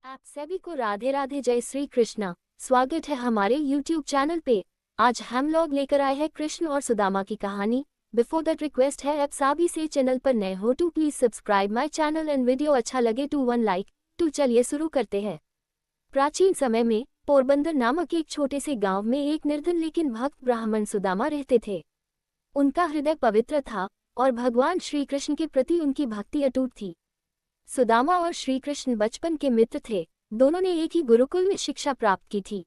आप सभी को राधे राधे, जय श्री कृष्णा। स्वागत है हमारे YouTube चैनल पे। आज हम लोग लेकर आए हैं कृष्ण और सुदामा की कहानी। बिफोर दैट रिक्वेस्ट है, आप सभी से चैनल पर नए हो तो please subscribe my channel and video अच्छा लगे तो 1 लाइक। तो चलिए शुरू करते हैं। प्राचीन समय में पोरबंदर नामक एक छोटे से गाँव में एक निर्धन लेकिन भक्त ब्राह्मण सुदामा रहते थे। उनका हृदय पवित्र था और भगवान श्री कृष्ण के प्रति उनकी भक्ति अटूट थी। सुदामा और श्री कृष्ण बचपन के मित्र थे। दोनों ने एक ही गुरुकुल में शिक्षा प्राप्त की थी,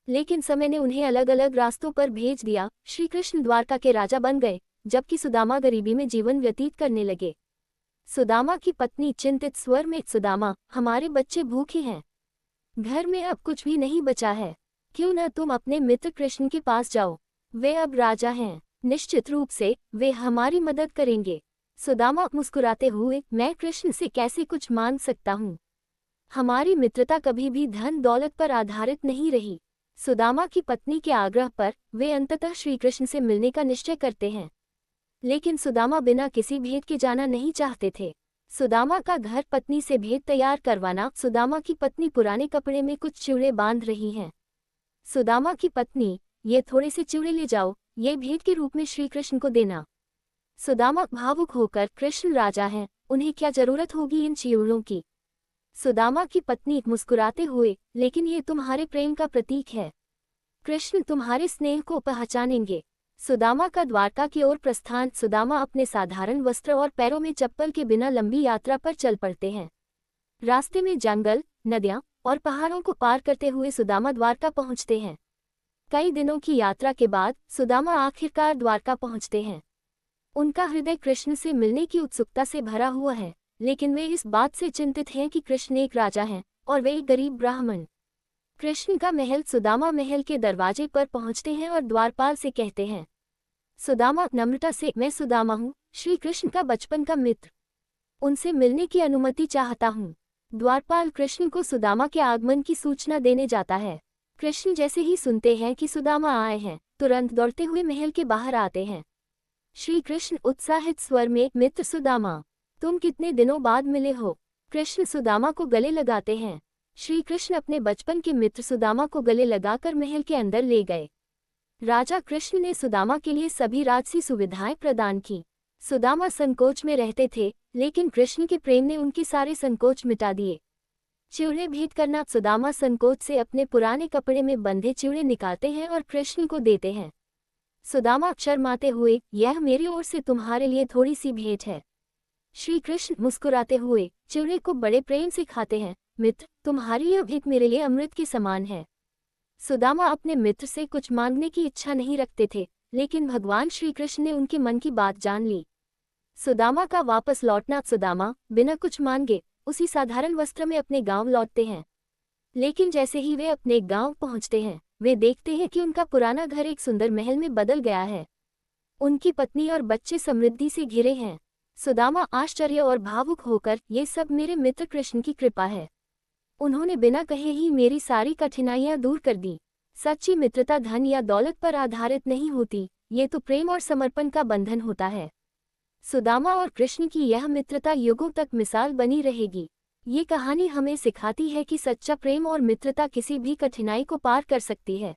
लेकिन समय ने उन्हें अलग अलग रास्तों पर भेज दिया। श्री कृष्ण द्वारका के राजा बन गए, जबकि सुदामा गरीबी में जीवन व्यतीत करने लगे। सुदामा की पत्नी चिंतित स्वर में, सुदामा, हमारे बच्चे भूखे हैं, घर में अब कुछ भी नहीं बचा है, क्यों न तुम अपने मित्र कृष्ण के पास जाओ, वे अब राजा हैं, निश्चित रूप से वे हमारी मदद करेंगे। सुदामा मुस्कुराते हुए, मैं कृष्ण से कैसे कुछ मांग सकता हूँ, हमारी मित्रता कभी भी धन दौलत पर आधारित नहीं रही। सुदामा की पत्नी के आग्रह पर वे अंततः श्री कृष्ण से मिलने का निश्चय करते हैं, लेकिन सुदामा बिना किसी भेंट के जाना नहीं चाहते थे। सुदामा का घर पत्नी से भेंट तैयार करवाना। सुदामा की पत्नी पुराने कपड़े में कुछ चिवड़े बांध रही हैं। सुदामा की पत्नी, ये थोड़े से चिवड़े ले जाओ, ये भेंट के रूप में श्री कृष्ण को देना। सुदामा भावुक होकर, कृष्ण राजा हैं, उन्हें क्या जरूरत होगी इन चिवड़ों की। सुदामा की पत्नी मुस्कुराते हुए, लेकिन ये तुम्हारे प्रेम का प्रतीक है, कृष्ण तुम्हारे स्नेह को पहचानेंगे। सुदामा का द्वारका की ओर प्रस्थान। सुदामा अपने साधारण वस्त्र और पैरों में चप्पल के बिना लंबी यात्रा पर चल पड़ते हैं। रास्ते में जंगल, नदियां और पहाड़ों को पार करते हुए सुदामा द्वारका पहुंचते हैं। कई दिनों की यात्रा के बाद सुदामा आखिरकार द्वारका पहुंचते हैं। उनका हृदय कृष्ण से मिलने की उत्सुकता से भरा हुआ है, लेकिन वे इस बात से चिंतित हैं कि कृष्ण एक राजा हैं और वे एक गरीब ब्राह्मण। कृष्ण का महल। सुदामा महल के दरवाजे पर पहुंचते हैं और द्वारपाल से कहते हैं, सुदामा नम्रता से, मैं सुदामा हूँ, श्री कृष्ण का बचपन का मित्र, उनसे मिलने की अनुमति चाहता हूँ। द्वारपाल कृष्ण को सुदामा के आगमन की सूचना देने जाता है। कृष्ण जैसे ही सुनते हैं कि सुदामा आए हैं, तुरंत दौड़ते हुए महल के बाहर आते हैं। श्री कृष्ण उत्साहित स्वर में, मित्र सुदामा, तुम कितने दिनों बाद मिले हो। कृष्ण सुदामा को गले लगाते हैं। श्री कृष्ण अपने बचपन के मित्र सुदामा को गले लगाकर महल के अंदर ले गए। राजा कृष्ण ने सुदामा के लिए सभी राजसी सुविधाएं प्रदान की। सुदामा संकोच में रहते थे, लेकिन कृष्ण के प्रेम ने उनके सारे संकोच मिटा दिए। चिवड़े भेंट करना। सुदामा संकोच से अपने पुराने कपड़े में बंधे चिवड़े निकालते हैं और कृष्ण को देते हैं। सुदामा शर्माते हुए, यह मेरी ओर से तुम्हारे लिए थोड़ी सी भेंट है। श्री कृष्ण मुस्कुराते हुए चिवड़े को बड़े प्रेम से खाते हैं। मित्र, तुम्हारी यह भेंट मेरे लिए अमृत के समान है। सुदामा अपने मित्र से कुछ मांगने की इच्छा नहीं रखते थे, लेकिन भगवान श्री कृष्ण ने उनके मन की बात जान ली। सुदामा का वापस लौटना। सुदामा बिना कुछ मांगे उसी साधारण वस्त्र में अपने गांव लौटते हैं, लेकिन जैसे ही वे अपने गांव पहुंचते हैं, वे देखते हैं कि उनका पुराना घर एक सुंदर महल में बदल गया है। उनकी पत्नी और बच्चे समृद्धि से घिरे हैं। सुदामा आश्चर्य और भावुक होकर, ये सब मेरे मित्र कृष्ण की कृपा है, उन्होंने बिना कहे ही मेरी सारी कठिनाइयां दूर कर दी। सच्ची मित्रता धन या दौलत पर आधारित नहीं होती, ये तो प्रेम और समर्पण का बंधन होता है। सुदामा और कृष्ण की यह मित्रता युगों तक मिसाल बनी रहेगी। ये कहानी हमें सिखाती है कि सच्चा प्रेम और मित्रता किसी भी कठिनाई को पार कर सकती है।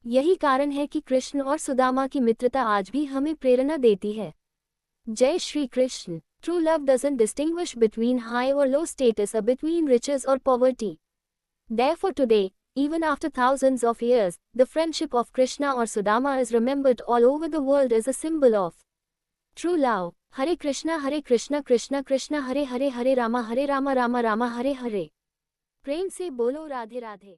यही कारण है कि कृष्ण और सुदामा की मित्रता आज भी हमें प्रेरणा देती है। जय Shri Krishna. True love doesn't distinguish between high or low status or between riches or poverty. Therefore today, even after thousands of years, the friendship of Krishna or Sudama is remembered all over the world as a symbol of true love. हरे कृष्णा कृष्णा कृष्णा हरे हरे, हरे रामा रामा रामा हरे हरे। प्रेम से बोलो राधे राधे।